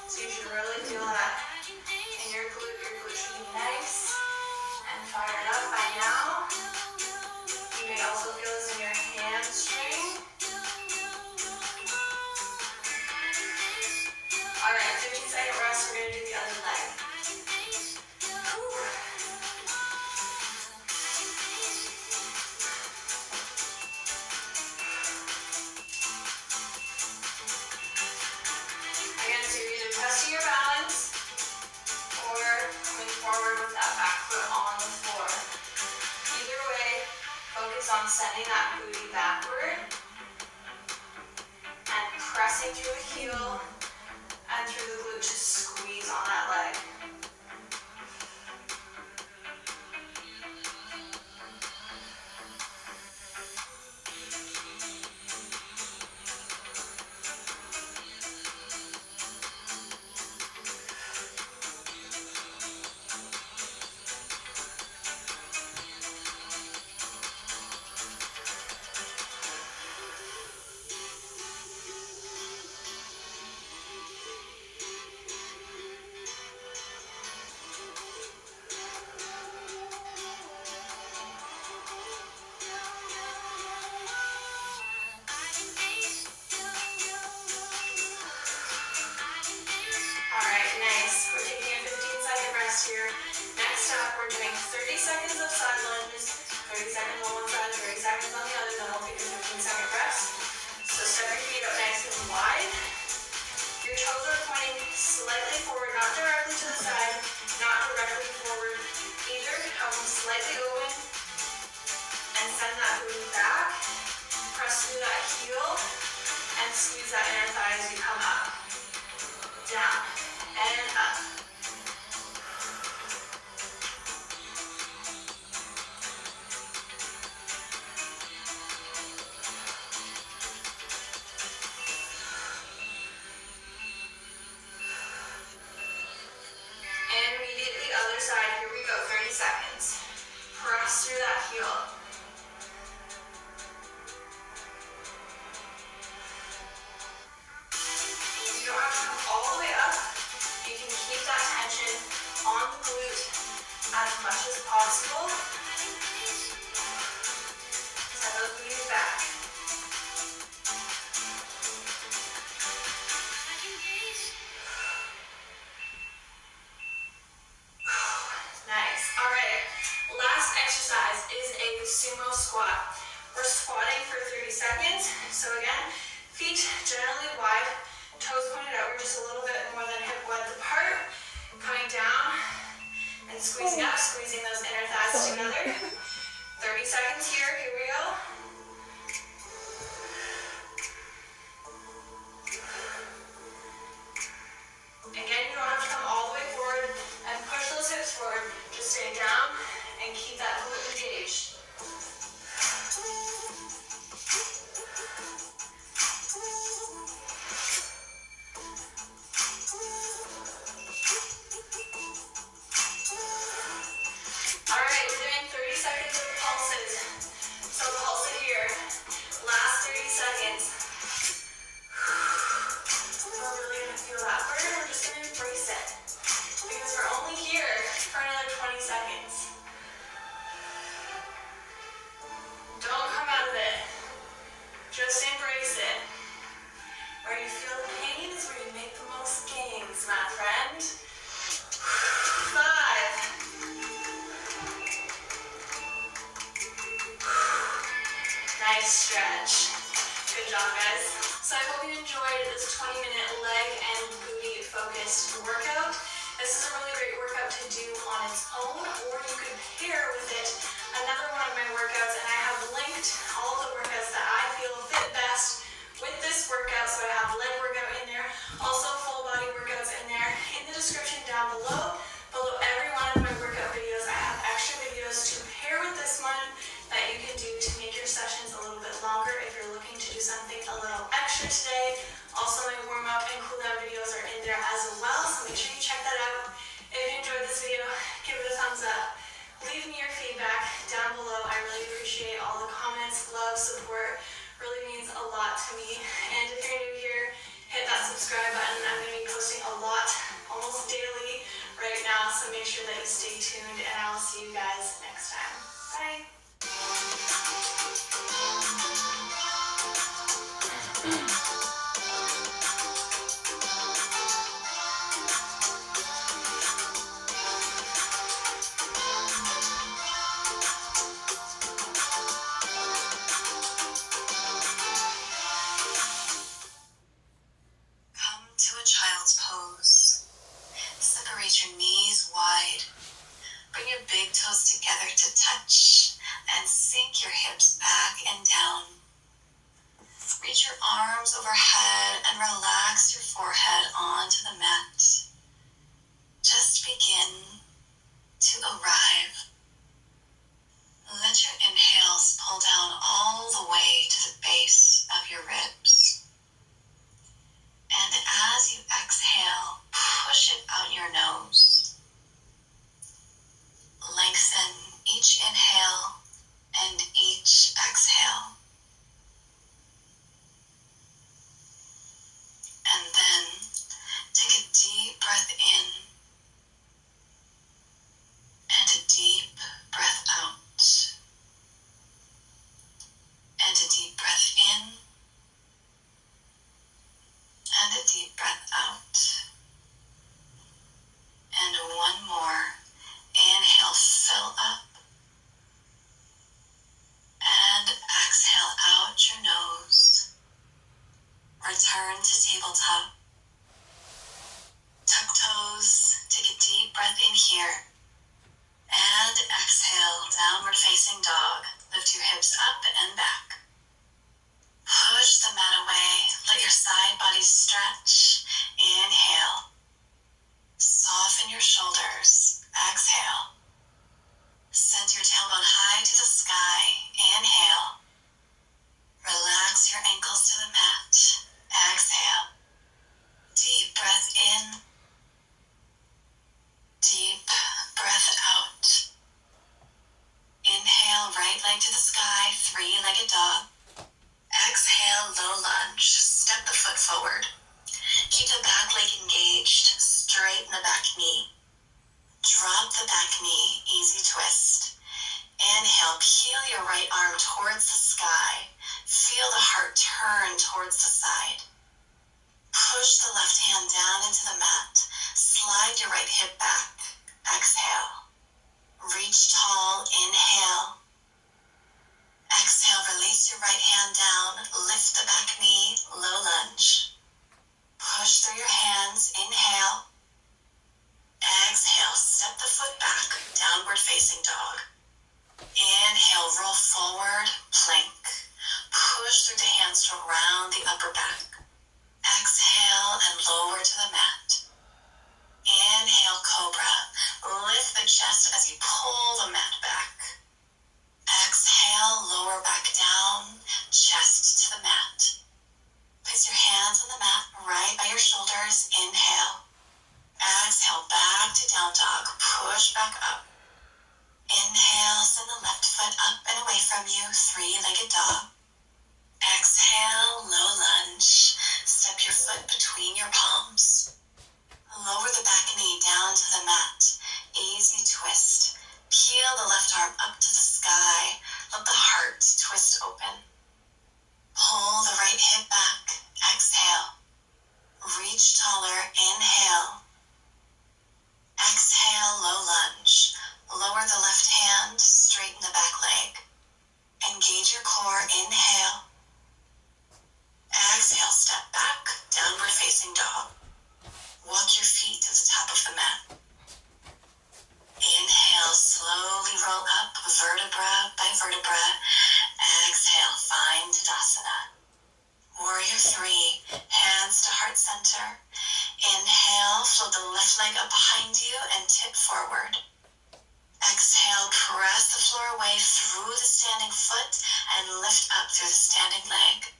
So you should really feel that in your glute. Your glute should be nice and fired up by now. You may also feel this in your hamstring. Alright, 15-second rest. We're going to do the other leg. Again, so you're either testing your balance or coming forward with that back foot on the floor. Either way, focus on sending that booty backward and pressing through the heel and through the glute to squeeze on that leg. Here. Next up, we're doing 30 seconds of side lunges, 30 seconds on one side, 30 seconds on the other, then we'll take a 15-second rest. So step your feet up nice and wide. Your toes are pointing slightly forward, not directly to the side, not directly forward either. Come slightly open and send that booty back. Press through that heel and squeeze that inner thigh as you come up. Down and up. Side, here we go, 30 seconds. Press through that heel. You don't have to come all the way up. You can keep that tension on the glute as much as possible. Send those booties back. Nice. All right. Last exercise is a sumo squat. We're squatting for 30 seconds. So again, feet generally wide, toes pointed outward just a little bit more than hip width apart. Coming down and squeezing up, squeezing those inner thighs together. 30 seconds here. Here we go. Again, you don't have to come all the way forward and push those hips forward. Just stay down and keep that glute engaged. All right, we're doing 30 seconds of pulses. So pulse it here. Last 30 seconds. We're really going to feel that burn. We're just going to embrace it. Because we're only here for another 20 seconds. Don't come out of it. Just embrace it. Where you feel the pain is where you make the most gains, my friend. 5. Nice stretch. Good job, guys. So I hope you enjoyed this 20-minute leg and booty focused workout. This is a really great workout to do on its own, or you could pair with it another one of my workouts, and I have linked all the workouts that I feel fit best with this workout. So I have leg workout in there, also full body workouts in there. In the description down below every one of my workout videos, I have extra videos to pair with this one that you can do to make your sessions a little bit longer if you're looking to do something a little extra today. Also, my warm-up and cool-down videos are in there as well, so make sure you check that out. If you enjoyed this video, give it a thumbs up. Leave me your feedback down below. I really appreciate all the comments, love, support. Really means a lot to me. And if you're new here, hit that subscribe button. I'm going to be posting a lot, almost daily right now, so make sure that you stay tuned, and I'll see you guys next time. Bye. Come to a child's pose. Separate your knees wide. Bring your big toes together to touch and sink your hips back and down. Reach your arms overhead and relax your forehead onto the mat. Just begin to arrive. Let your inhales pull down all the way to the base of your ribs. And as you exhale, push it out your nose. Lengthen each inhale and each exhale. And then take a deep breath in and a deep breath out. And a deep breath in and a deep breath out. And one more. Inhale, fill up. And exhale out your nose. Return to tabletop. Tuck toes. Take a deep breath in here. And exhale, downward facing dog. Lift your hips up and back. Push the mat away. Let your side body stretch. Inhale. Soften your shoulders. Exhale. Send your tailbone high to the sky. Inhale. Relax your ankles to the mat. Exhale. Deep breath in. Deep breath out. Inhale, right leg to the sky, three-legged dog. Exhale, low lunge. Step the foot forward. Keep the back leg engaged. Straighten the back knee. Drop the back knee. Easy twist. Inhale, peel your right arm towards the sky. Feel the heart turn towards the side. Push the left hand down into the mat. Slide your right hip back. Exhale. Reach tall. Inhale. Exhale, release your right hand down. Lift the back knee. Low lunge. Push through your hands. Inhale. Exhale, step the foot back. Downward facing dog. Inhale, roll forward. Plank. Push through the hands to round the upper back. Exhale and lower to the mat. Inhale, cobra. Lift the chest as you pull the mat back. Exhale, lower back down, chest to the mat. Place your hands on the mat right by your shoulders. Inhale. Exhale, back to down dog. Push back up. Inhale, send the left foot up and away from you. Three-legged dog. Exhale, low lunge. Step your foot between your palms. Lower the back knee down to the mat. Easy twist. Peel the left arm up to the sky. Let the heart twist open. Pull the right hip back. Exhale. Reach taller. Inhale. Exhale, low lunge. Lower the left hand. Straighten the back leg. Engage your core. Inhale. forward. Exhale, press the floor away through the standing foot and lift up through the standing leg.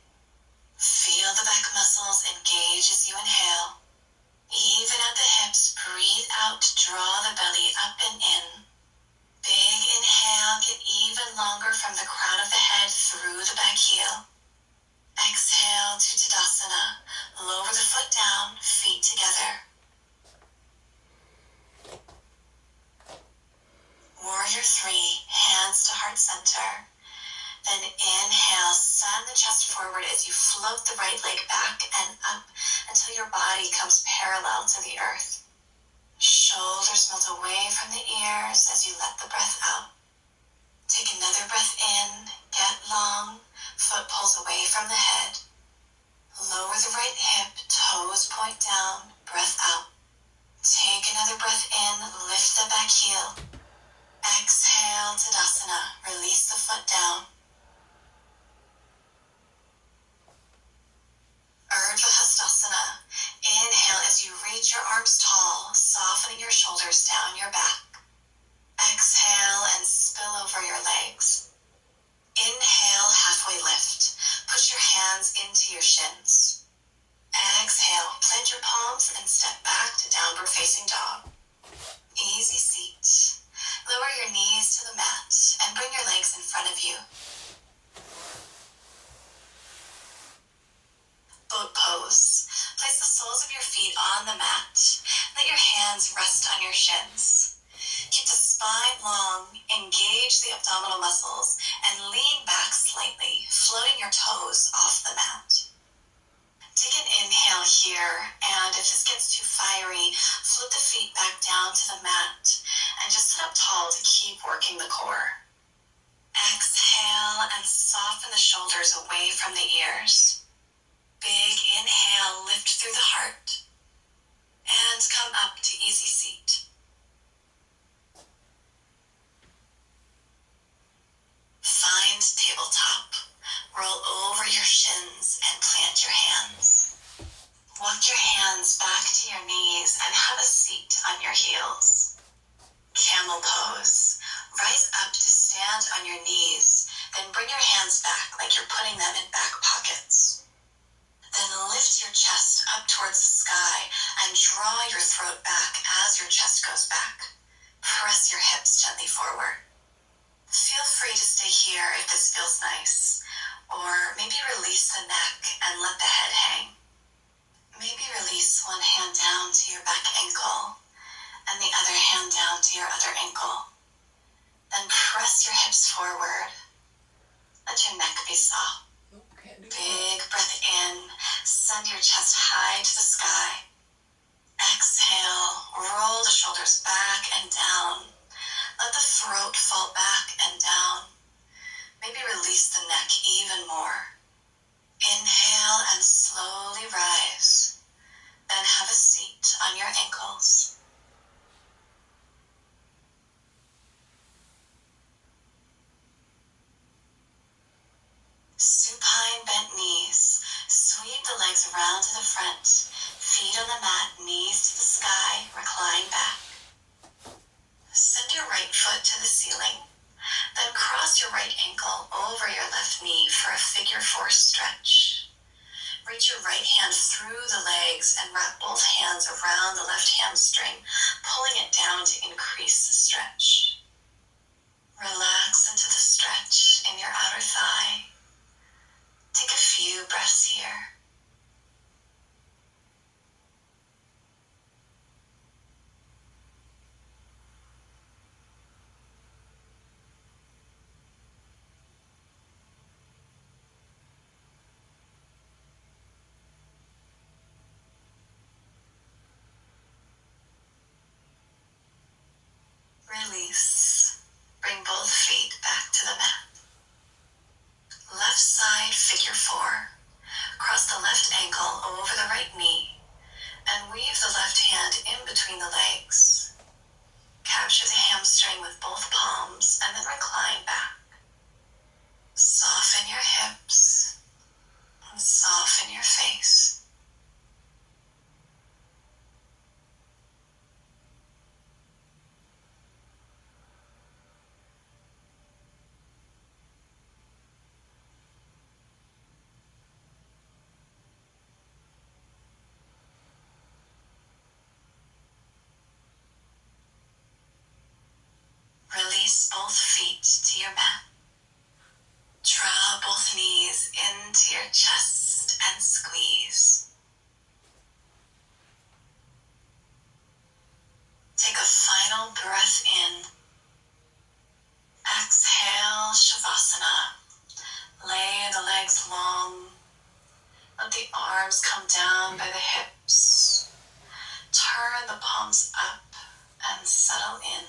Feel the back muscles engage as you inhale. Even at the hips, breathe out, draw the belly up and in. Big inhale, get even longer from the crown of the head through the back heel. Exhale to Tadasana. Lower the foot down, feet together. Warrior 3, hands to heart center. Then inhale, send the chest forward as you float the right leg back and up until your body comes parallel to the earth. Shoulders melt away from the ears as you let the breath out. Take another breath in, get long, foot pulls away from the head. Lower the right hip, toes point down, breath out. Take another breath in, lift the back heel. Exhale, Tadasana, release the foot down. Urdhva Hastasana. Inhale as you reach your arms tall, softening your shoulders down your back. Exhale and spill over your legs. Inhale, halfway lift. Push your hands into your shins. Exhale, plant your palms and step back to downward facing dog. Easy seat. Lower your knees to the mat and bring your legs in front of you. Boat pose. Place the soles of your feet on the mat. Let your hands rest on your shins. Keep the spine long, engage the abdominal muscles, and lean back slightly, floating your toes off the mat. Take an inhale here, and if this gets too fiery, flip the feet back down to the mat, and just sit up tall to keep working the core. Exhale and soften the shoulders away from the ears. Big inhale, lift through the heart, and come up to easy seat. Find tabletop. Roll over your shins and plant your hands. Walk your hands back to your knees and have a seat on your heels. Camel pose. Rise up to stand on your knees, then bring your hands back like you're putting them in back pockets. Then lift your chest up towards the sky and draw your throat back as your chest goes back. Press your hips gently forward. Feel free to stay here if this feels nice, or maybe release the neck and let the head hang. Maybe release one hand down to your back ankle and the other hand down to your other ankle. Then press your hips forward. Let your neck be soft. Big breath in, send your chest high to the sky. Exhale, roll the shoulders back and down. Let the throat fall back and down. Maybe release the neck even more. Inhale and slowly rise. Then have a seat on your ankles. Supine bent knees. Sweep the legs around to the front. Feet on the mat, knees to the sky, recline back. Send your right foot to the ceiling. Then cross your right ankle over your left knee for a figure 4 stretch. Reach your right hand through the legs and wrap both hands around the left hamstring, pulling it down to increase the stretch. Relax into the stretch in your outer thigh. Take a few breaths here. Release. in. Exhale, Shavasana. Lay the legs long. Let the arms come down by the hips. Turn the palms up and settle in.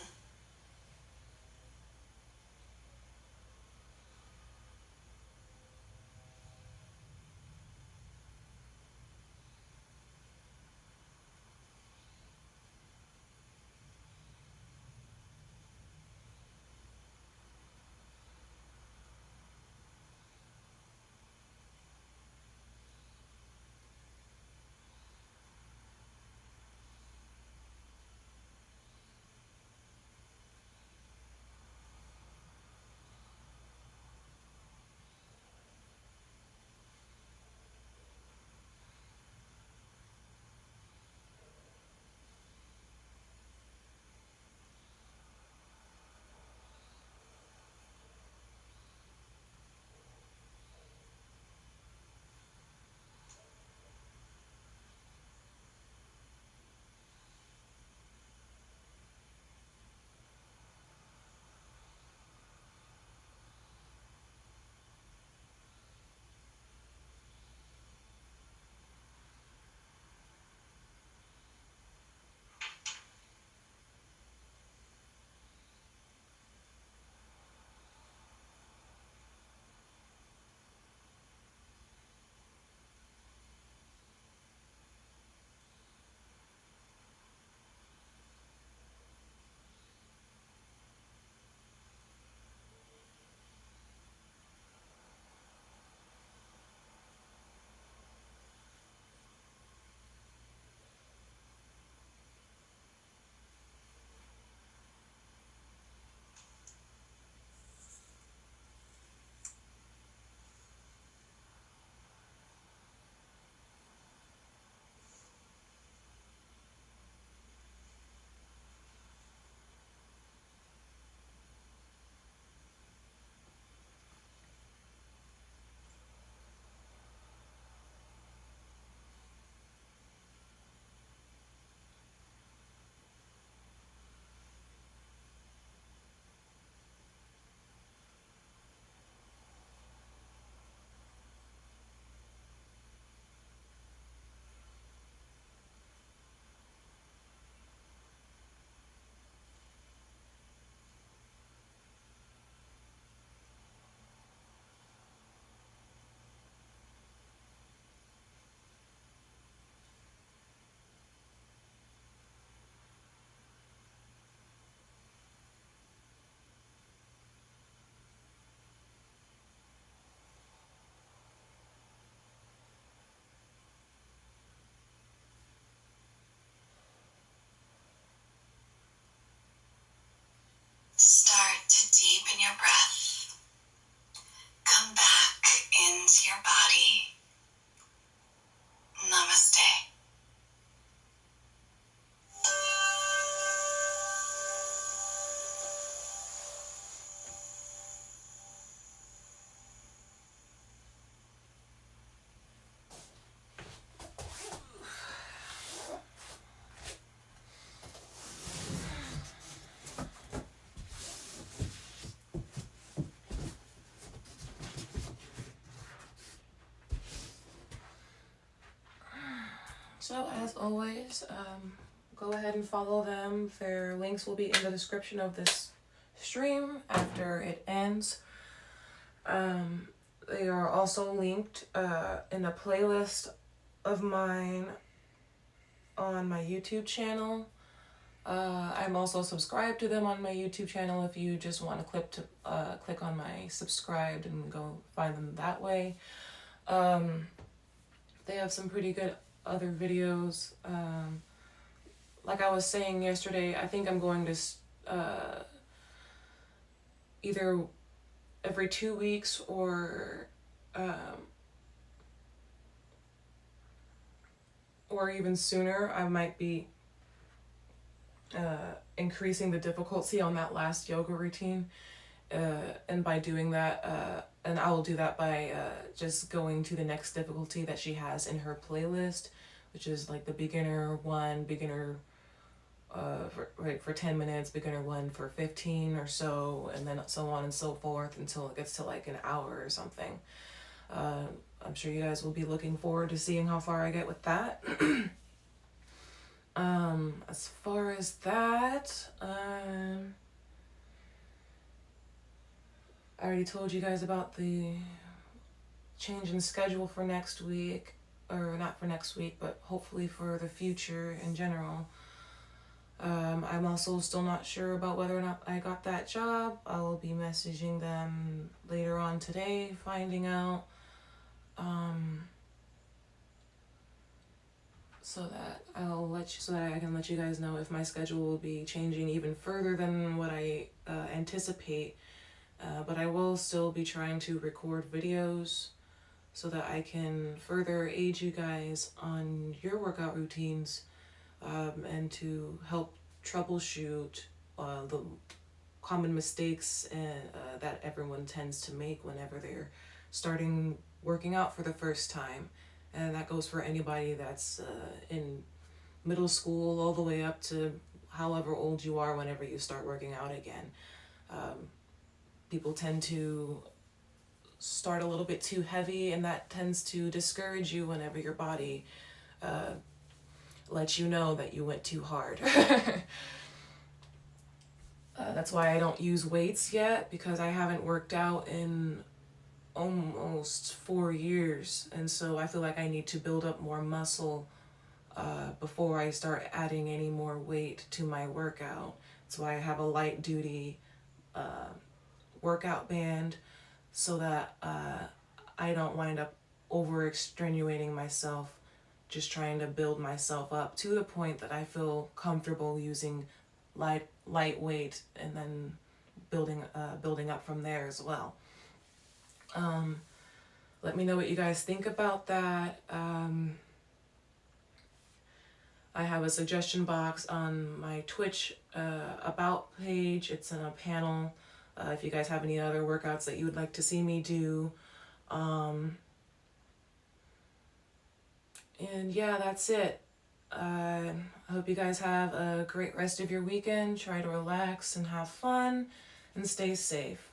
Start to deepen your breath. Come back into your body. Namaste. So as always, go ahead and follow them. Their links will be in the description of this stream after it ends. They are also linked in a playlist of mine on my YouTube channel. I'm also subscribed to them on my YouTube channel if you just want to click on my subscribed and go find them that way. They have some pretty good other videos. Like I was saying yesterday, I think I'm going to either every 2 weeks or even sooner, I might be increasing the difficulty on that last yoga routine. And by doing that, and I will do that by just going to the next difficulty that she has in her playlist, which is like the beginner 1, beginner for 10 minutes, beginner one for 15 or so, and then so on and so forth until it gets to like an hour or something. I'm sure you guys will be looking forward to seeing how far I get with that. As far as that, I already told you guys about the change in schedule for next week, or not for next week, but hopefully for the future in general. I'm also still not sure about whether or not I got that job. I will be messaging them later on today, finding out. So that I can let you guys know if my schedule will be changing even further than what I anticipate. But I will still be trying to record videos so that I can further aid you guys on your workout routines, and to help troubleshoot the common mistakes that everyone tends to make whenever they're starting working out for the first time. And that goes for anybody that's in middle school all the way up to however old you are whenever you start working out again. People tend to start a little bit too heavy, and that tends to discourage you whenever your body lets you know that you went too hard. That's why I don't use weights yet, because I haven't worked out in almost 4 years, and so I feel like I need to build up more muscle before I start adding any more weight to my workout. That's why I have a light duty workout band, so that I don't wind up over extenuating myself just trying to build myself up to the point that I feel comfortable using lightweight, and then building up from there as well. Let me know what you guys think about that. I have a suggestion box on my Twitch about page. It's in a panel. If you guys have any other workouts that you would like to see me do. And yeah, that's it. I hope you guys have a great rest of your weekend. Try to relax and have fun and stay safe.